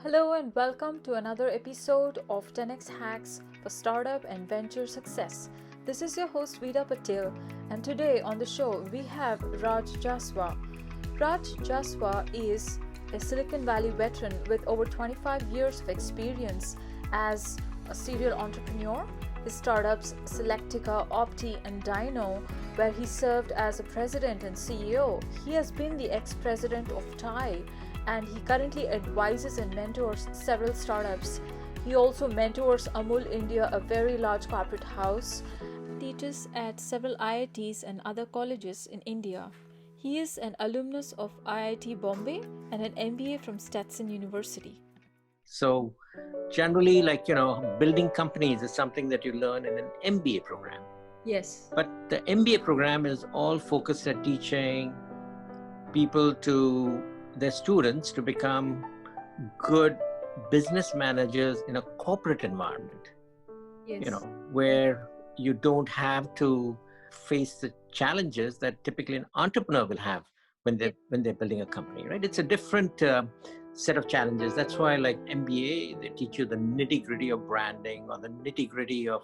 Hello and welcome to another episode of 10x Hacks for Startup and Venture Success. This is your host Vida Patel, and today on the show we have Raj Jaswa. Raj Jaswa is a Silicon Valley veteran with over 25 years of experience as a serial entrepreneur. His startups Selectica, Opti, and Dyyno, where he served as a president and CEO. He has been the ex-president of TIE, and he currently advises and mentors several startups. He also mentors Amul India, a very large corporate house, teaches at several IITs and other colleges in India. He is an alumnus of IIT Bombay and an MBA from Stetson University. So generally, building companies is something that you learn in an MBA program. Yes. But the MBA program is all focused at teaching people their students to become good business managers in a corporate environment. Yes. Where you don't have to face the challenges that typically an entrepreneur will have when they're building a company, right? It's a different set of challenges. That's why, like MBA, they teach you the nitty-gritty of branding, or the nitty-gritty of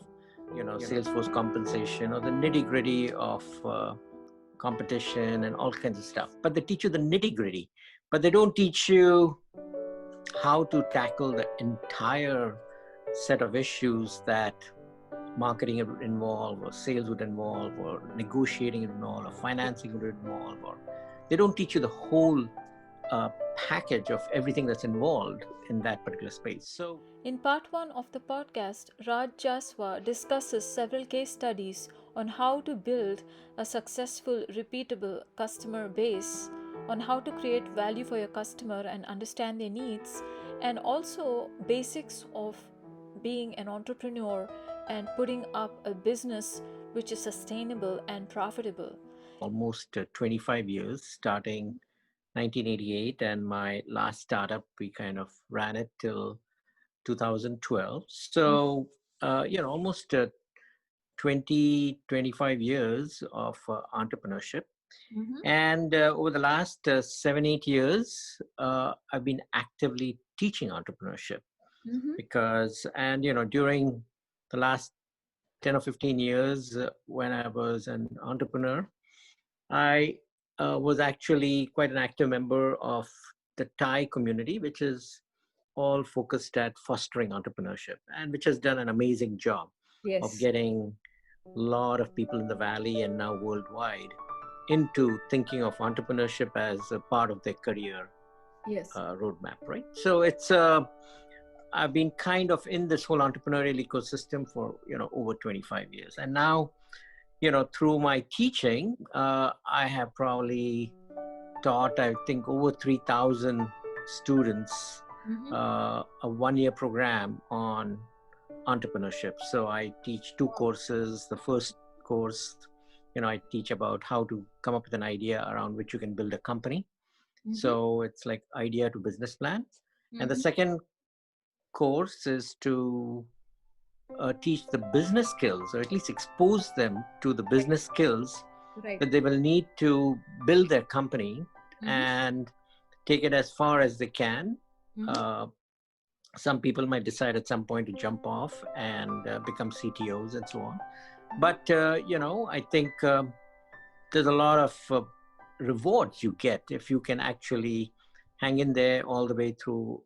Salesforce compensation, or the nitty-gritty of competition and all kinds of stuff. But they teach you the nitty-gritty, but they don't teach you how to tackle the entire set of issues that marketing would involve, or sales would involve, or negotiating would involve, or financing would involve, or they don't teach you the whole package of everything that's involved in that particular space. So in part 1 of the podcast, Raj Jaswa discusses several case studies on how to build a successful, repeatable customer base, on how to create value for your customer and understand their needs, and also basics of being an entrepreneur and putting up a business which is sustainable and profitable. Almost 25 years, starting 1988, and my last startup, we kind of ran it till 2012. So, almost 25 years of entrepreneurship. Mm-hmm. And over the last 7-8 years, I've been actively teaching entrepreneurship. Mm-hmm. Because, during the last 10 or 15 years, when I was an entrepreneur, I was actually quite an active member of the TIE community, which is all focused at fostering entrepreneurship, and which has done an amazing job of getting a lot of people in the Valley and now worldwide into thinking of entrepreneurship as a part of their career roadmap, right? So it's I've been kind of in this whole entrepreneurial ecosystem for over 25 years, and now through my teaching, I have probably taught, I think, over 3,000 students a 1-year program on entrepreneurship. So I teach 2 courses. The first course, I teach about how to come up with an idea around which you can build a company. So it's like idea to business plan. And the second course is to teach the business skills, or at least expose them to the business skills that they will need to build their company and take it as far as they can. Some people might decide at some point to jump off and become CTOs and so on. But, I think there's a lot of rewards you get if you can actually hang in there all the way through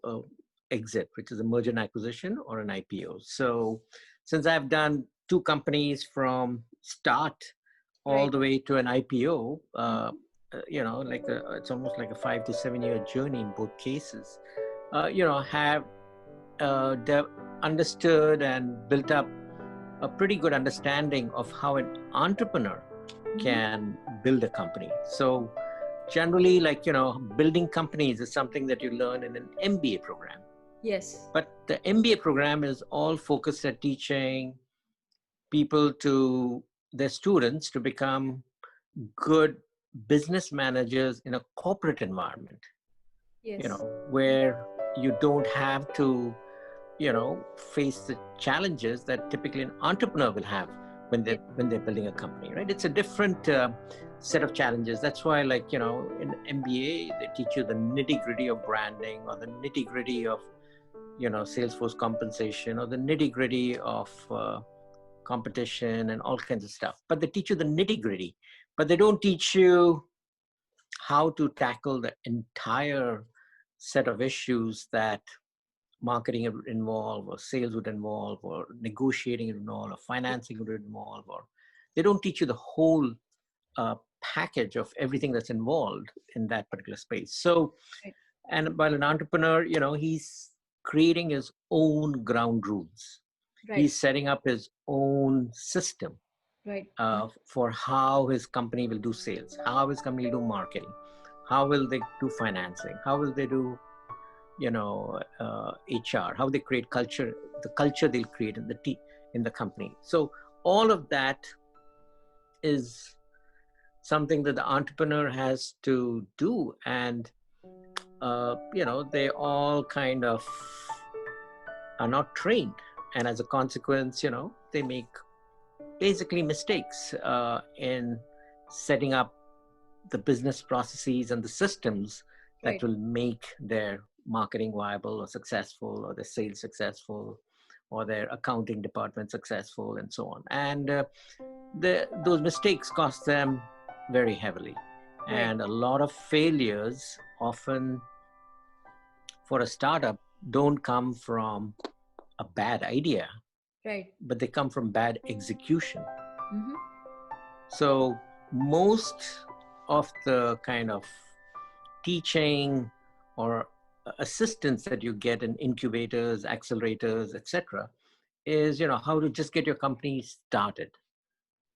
exit, which is a merger and acquisition or an IPO. So since I've done 2 companies from start all the way to an IPO, it's almost like a 5 to 7 year journey in both cases. Have understood and built up a pretty good understanding of how an entrepreneur can build a company. So generally, building companies is something that you learn in an MBA program. Yes. But the MBA program is all focused at teaching people their students to become good business managers in a corporate environment. Where you don't have to, face the challenges that typically an entrepreneur will have when they're building a company, right? It's a different set of challenges. That's why, like, in MBA, they teach you the nitty-gritty of branding, or the nitty-gritty of, Salesforce compensation, or the nitty-gritty of competition and all kinds of stuff. But they teach you the nitty-gritty, but they don't teach you how to tackle the entire set of issues that marketing would involve, or sales would involve, or negotiating would involve, or financing would involve, or they don't teach you the whole package of everything that's involved in that particular space. So, and while an entrepreneur, he's creating his own ground rules. He's setting up his own system for how his company will do sales, how his company will do marketing, how will they do financing, how will they do, HR, how they create culture, the culture they'll create in the company. So all of that is something that the entrepreneur has to do, and they all kind of are not trained, and as a consequence, they make basically mistakes in setting up the business processes and the systems that will make their marketing viable or successful, or their sales successful, or their accounting department successful, and so on. And those mistakes cost them very heavily. And a lot of failures, often for a startup, don't come from a bad idea, but they come from bad execution. So most of the kind of teaching or assistance that you get in incubators, accelerators, etc., is how to just get your company started.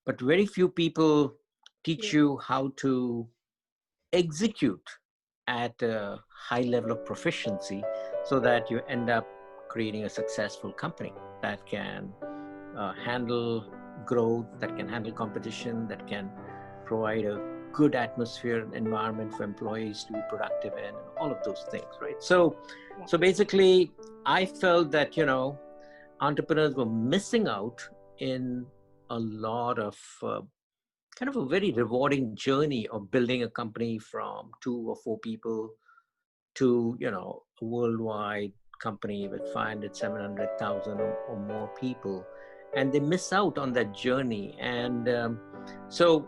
But very few people teach you how to execute at a high level of proficiency, so that you end up creating a successful company that can handle growth, that can handle competition, that can provide a good atmosphere and environment for employees to be productive in, and all of those things, right? So basically, I felt that, entrepreneurs were missing out in a lot of kind of a very rewarding journey of building a company from 2 or 4 people to, a worldwide company with 500, 700,000 or more people. And they miss out on that journey. And so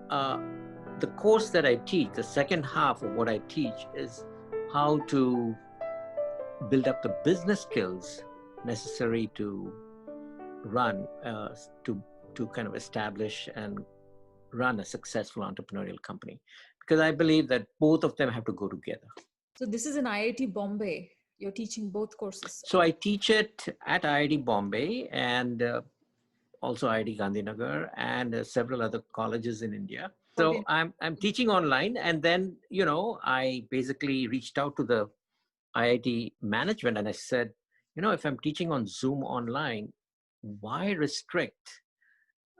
the course that I teach, the second half of what I teach, is how to build up the business skills necessary to run, to kind of establish and run a successful entrepreneurial company. Because I believe that both of them have to go together. So this is in IIT Bombay. You're teaching both courses. So I teach it at IIT Bombay, and also IIT Gandhinagar, and several other colleges in India. So I'm teaching online, and then, I basically reached out to the IIT management, and I said, if I'm teaching on Zoom online, why restrict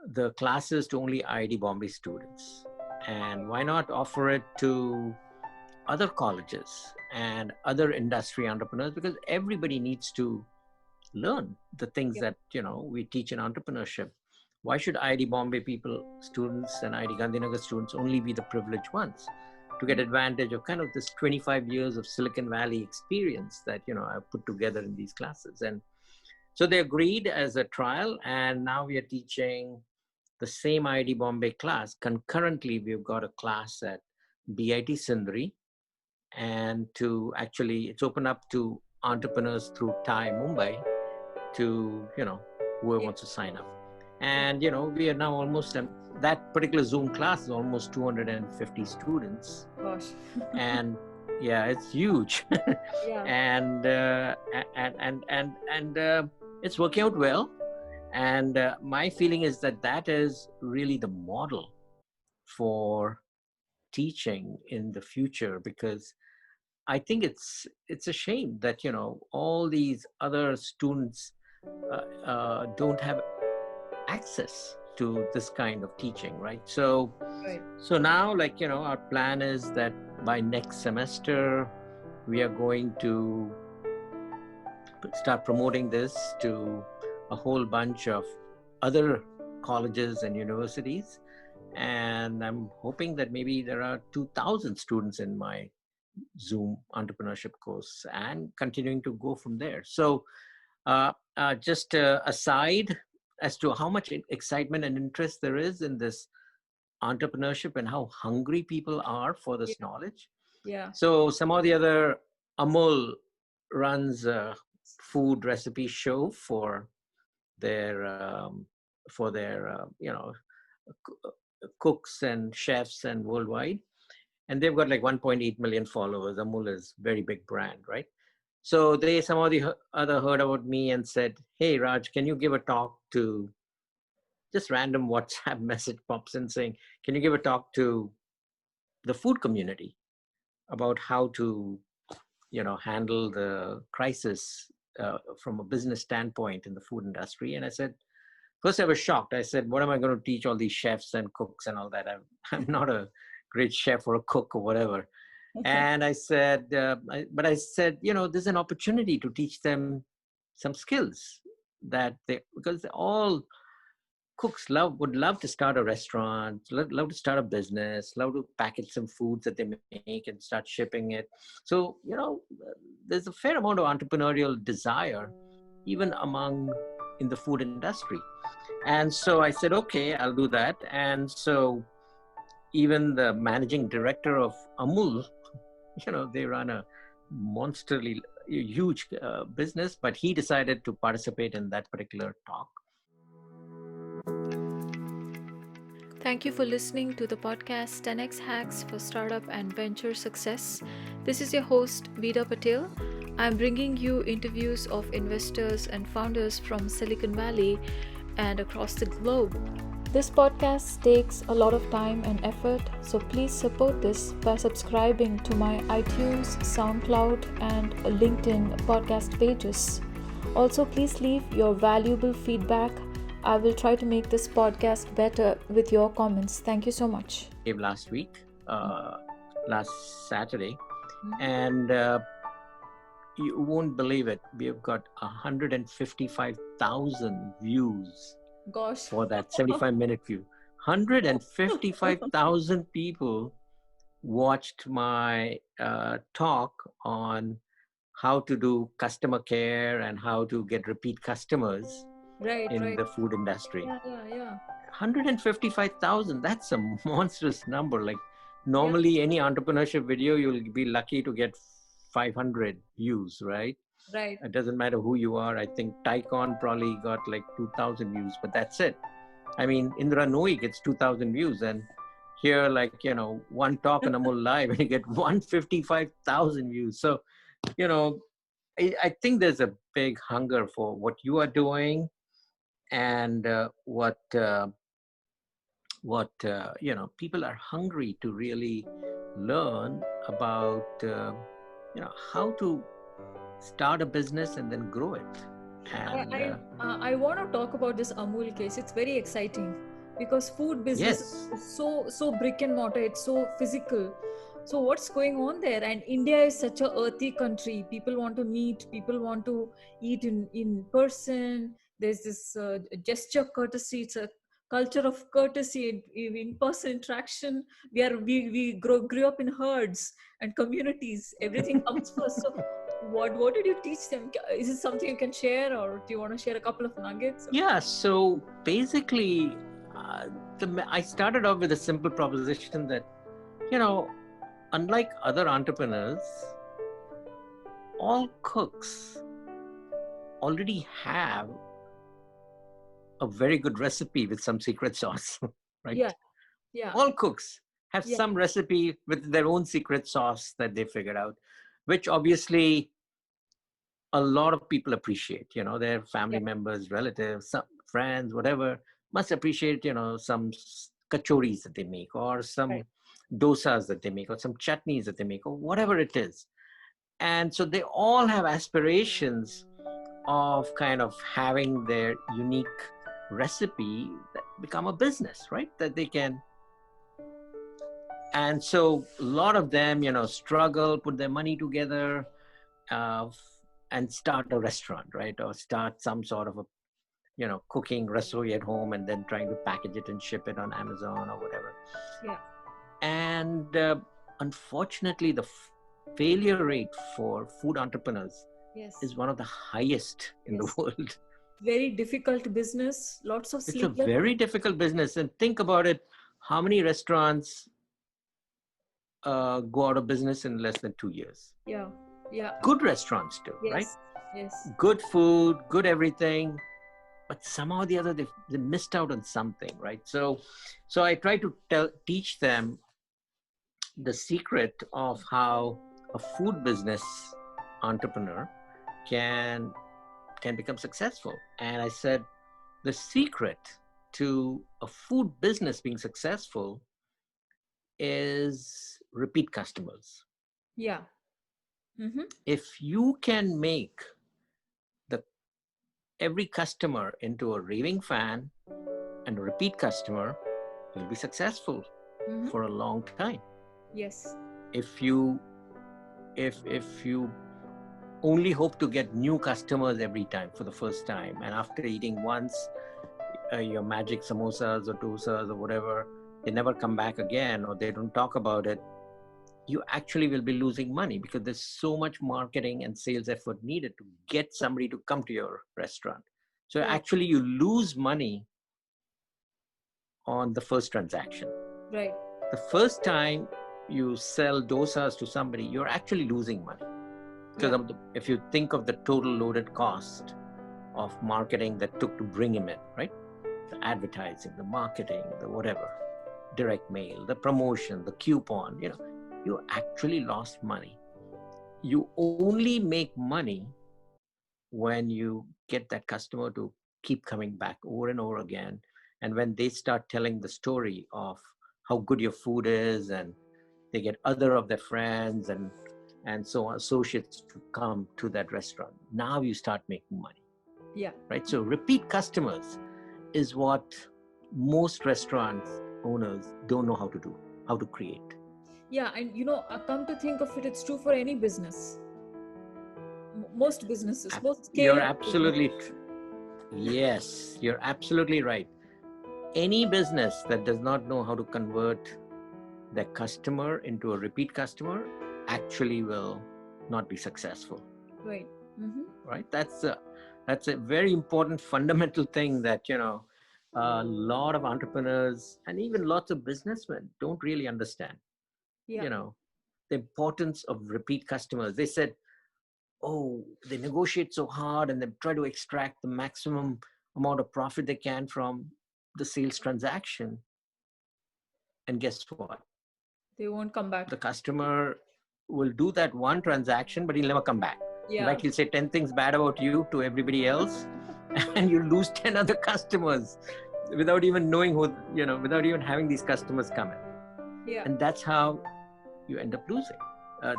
the classes to only IIT Bombay students? And why not offer it to other colleges and other industry entrepreneurs? Because everybody needs to learn the things that, we teach in entrepreneurship. Why should IIT Bombay students and IIT Gandhinagar students only be the privileged ones to get advantage of kind of this 25 years of Silicon Valley experience that, I've put together in these classes? And so they agreed as a trial, and now we are teaching the same IIT Bombay class. Concurrently, we've got a class at BIT Sindri, and it's open up to entrepreneurs through TIE Mumbai, to, whoever wants to sign up. And, we are now almost, that particular Zoom class is almost 250 students. Gosh. And yeah, it's huge. And it's working out well. And my feeling is that is really the model for teaching in the future, because I think it's a shame that, all these other students don't have access to this kind of teaching, right? So now, our plan is that by next semester, we are going to start promoting this to a whole bunch of other colleges and universities. And I'm hoping that maybe there are 2,000 students in my Zoom entrepreneurship course and continuing to go from there. So just aside as to how much excitement and interest there is in this entrepreneurship and how hungry people are for this knowledge. Yeah. So some of the other, Amul runs a food recipe show for their cooks and chefs and worldwide, and they've got like 1.8 million followers. Amul is very big brand, right? So some of the other heard about me and said, "Hey Raj, can you give a talk to," just random WhatsApp message pops in saying, "Can you give a talk to the food community about how to handle the crisis from a business standpoint in the food industry?" And I said, first I was shocked. I said, what am I going to teach all these chefs and cooks and all that? I'm not a great chef or a cook or whatever. And I said, but I said, there's an opportunity to teach them some skills because all cooks would love to start a restaurant, love to start a business, love to package some foods that they make and start shipping it. So, there's a fair amount of entrepreneurial desire, even in the food industry. And so I said, okay, I'll do that. And so even the managing director of Amul, they run a monsterly huge business, but he decided to participate in that particular talk. Thank you for listening to the podcast 10x Hacks for Startup and Venture Success. This is your host, Vida Patel. I'm bringing you interviews of investors and founders from Silicon Valley and across the globe. This podcast takes a lot of time and effort, so please support this by subscribing to my iTunes, SoundCloud, and LinkedIn podcast pages. Also, please leave your valuable feedback. I will try to make this podcast better with your comments. Thank you so much. Last week, last Saturday, and you won't believe it. We've got 155,000 views. Gosh. For that 75-minute view. 155,000 people watched my talk on how to do customer care and how to get repeat customers in the food industry. Yeah. 155,000, that's a monstrous number. Like normally any entrepreneurship video, you'll be lucky to get 500 views, right? Right. It doesn't matter who you are. I think Tycon probably got like 2,000 views, but that's it. I mean, Indra Nooyi gets 2,000 views, and here, one talk on Amul Live, and you get 155,000 views. So, I think there's a big hunger for what you are doing, and what people are hungry to really learn about, how to start a business and then grow it. And I want to talk about this Amul case. It's very exciting because food business is so brick and mortar. It's so physical. So what's going on there? And India is such a earthy country. People want to meet. People want to eat in person. There's this gesture courtesy. It's a culture of courtesy, in person interaction. We grew up in herds and communities. Everything comes first. So what did you teach them? Is it something you can share, or do you want to share a couple of nuggets? Yeah, so basically I started off with a simple proposition that, unlike other entrepreneurs, all cooks already have a very good recipe with some secret sauce, right? Yeah. All cooks have some recipe with their own secret sauce that they figured out, which obviously a lot of people appreciate, their family members, relatives, some friends, whatever, must appreciate, some kachoris that they make, or some dosas that they make, or some chutneys that they make, or whatever it is. And so they all have aspirations of kind of having their unique recipe that become a business, right? That they can. And so a lot of them, struggle, put their money together, and start a restaurant, right? Or start some sort of cooking recipe at home and then trying to package it and ship it on Amazon or whatever. Yeah. And unfortunately, the failure rate for food entrepreneurs Yes. is one of the highest in the world. Very difficult business, lots of It's a sleepless. very difficult business. And think about it, how many restaurants go out of business in less than 2 years? Yeah. Yeah. Good restaurants too, Yes. right? Yes. Good food, good everything, but somehow or the other they missed out on something, right? So I try to teach them the secret of how a food business entrepreneur can become successful. And I said the secret to a food business being successful is repeat customers. Yeah. Mm-hmm. If you can make every customer into a raving fan and a repeat customer, you'll be successful for a long time. Yes. If you only hope to get new customers every time for the first time, and after eating once your magic samosas or dosas or whatever, they never come back again or they don't talk about it, you actually will be losing money because there's so much marketing and sales effort needed to get somebody to come to your restaurant. So actually you lose money on the first transaction. Right. The first time you sell dosas to somebody, you're actually losing money. Because if you think of the total loaded cost of marketing that took to bring him in, right? The advertising, the marketing, the whatever, direct mail, the promotion, the coupon, you actually lost money. You only make money when you get that customer to keep coming back over and over again. And when they start telling the story of how good your food is, and they get other of their friends and so on, associates to come to that restaurant, now you start making money. Yeah. Right. So repeat customers is what most restaurant owners don't know how to do, how to create. Yeah. And come to think of it, it's true for any business. Most businesses, most scale. You're absolutely yes, you're absolutely right. Any business that does not know how to convert their customer into a repeat customer actually will not be successful. Right. Mm-hmm. Right. That's a very important fundamental thing that a lot of entrepreneurs and even lots of businessmen don't really understand. Yeah. The importance of repeat customers. They said, oh, they negotiate so hard and they try to extract the maximum amount of profit they can from the sales transaction. And guess what? They won't come back. The customer will do that one transaction, but he'll never come back. Yeah. In fact, he'll say 10 things bad about you to everybody else, and you lose 10 other customers without even knowing who, without even having these customers come in. Yeah. And that's how you end up losing.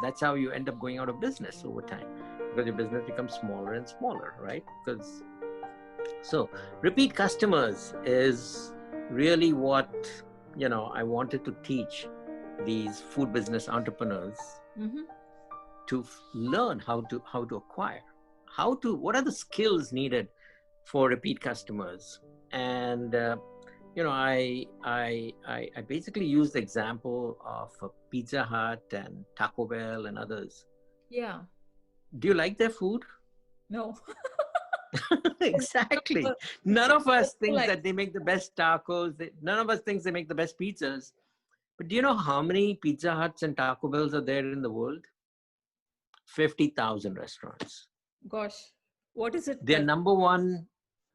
That's how you end up going out of business over time, because your business becomes smaller and smaller, right? So repeat customers is really what, I wanted to teach these food business entrepreneurs to learn how to acquire, what are the skills needed for repeat customers. And I basically use the example of Pizza Hut and Taco Bell and others. Yeah. Do you like their food? No. Exactly. None of us thinks that they make the best tacos. None of us thinks they make the best pizzas. But do you know how many Pizza Huts and Taco Bells are there in the world? 50,000 restaurants. Gosh, what is it? They're number one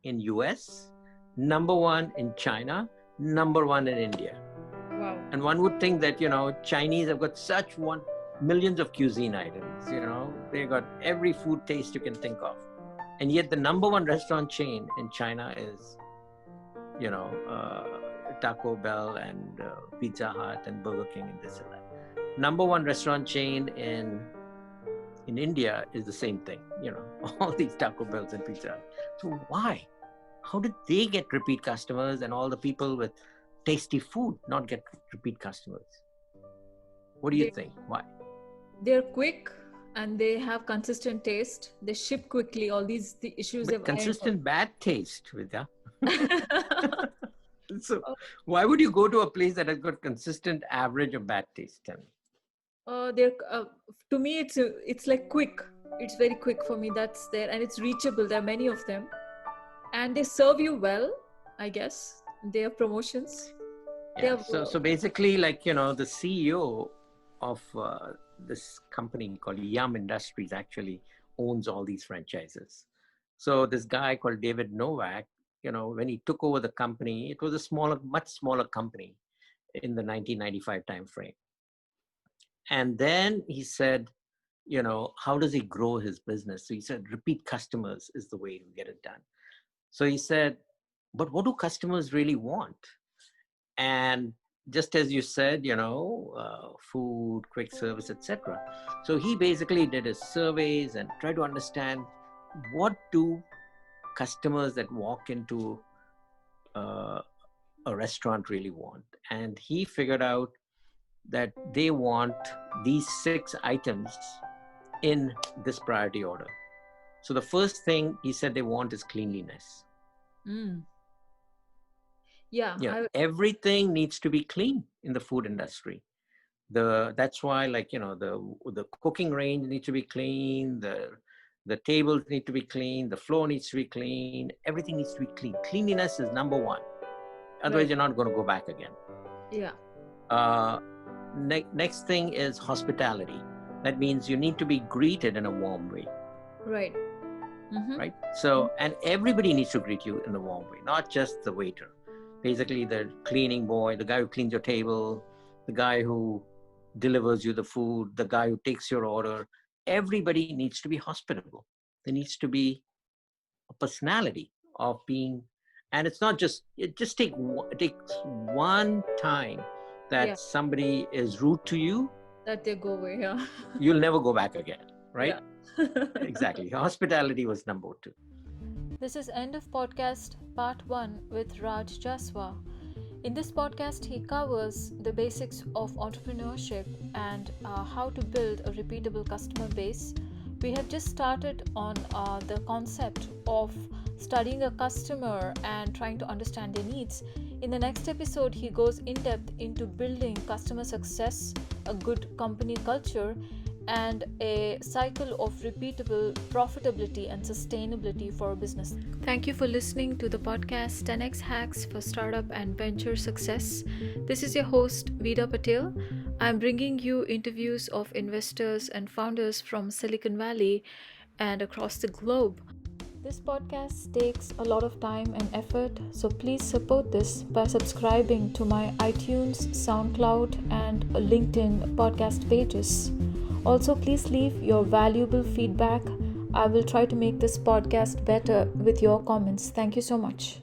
in US, number one in China, number one in India. Wow. And one would think that, Chinese have got such millions of cuisine items, they got every food taste you can think of. And yet the number one restaurant chain in China is, Taco Bell and Pizza Hut and Burger King and this and that. Number one restaurant chain in India is the same thing, all these Taco Bells and Pizza Hut. So why? How did they get repeat customers and all the people with tasty food not get repeat customers? What do you think? Why? They're quick and they have consistent taste. They ship quickly. All the issues But they've consistent bad taste, Vidya. ironed. So why would you go to a place that has got consistent average of bad taste? Tell me. They're to me it's like quick. It's very quick for me. That's there, and it's reachable. There are many of them, and they serve you well. I guess they have promotions. They Yeah. have So basically, like, the CEO of this company called Yum Industries actually owns all these franchises. So this guy called David Novak, when he took over the company, it was a much smaller company in the 1995 timeframe. And then he said, how does he grow his business? So he said, repeat customers is the way to get it done. So he said, but what do customers really want? And just as you said, food, quick service, etc. So he basically did his surveys and tried to understand what do customers that walk into a restaurant really want. And he figured out that they want these 6 items in this priority order. So the first thing he said they want is cleanliness. yeah. Everything needs to be clean in the food industry. That's why, like, the cooking range needs to be clean, the tables need to be clean, the floor needs to be clean, everything needs to be clean. Cleanliness is number one. Otherwise, Right. you're not going to go back again. Yeah. Next thing is hospitality. That means you need to be greeted in a warm way. Right. Right? So, and everybody needs to greet you in a warm way, not just the waiter. Basically, the cleaning boy, the guy who cleans your table, the guy who delivers you the food, the guy who takes your order. Everybody needs to be hospitable. There needs to be a personality of being, and it's not just, it takes one time that somebody is rude to you, that they go away. Yeah. you'll never go back again, right? Yeah. Exactly. Hospitality was number 2. This is end of podcast part 1 with Raj Jaswa. In this podcast, he covers the basics of entrepreneurship and how to build a repeatable customer base. We have just started on the concept of studying a customer and trying to understand their needs. In the next episode, he goes in depth into building customer success, a good company culture, and a cycle of repeatable profitability and sustainability for business. Thank you for listening to the podcast 10x Hacks for Startup and Venture Success. This is your host, Vida Patel. I'm bringing you interviews of investors and founders from Silicon Valley and across the globe. This podcast takes a lot of time and effort, so please support this by subscribing to my iTunes, SoundCloud, and LinkedIn podcast pages. Also, please leave your valuable feedback. I will try to make this podcast better with your comments. Thank you so much.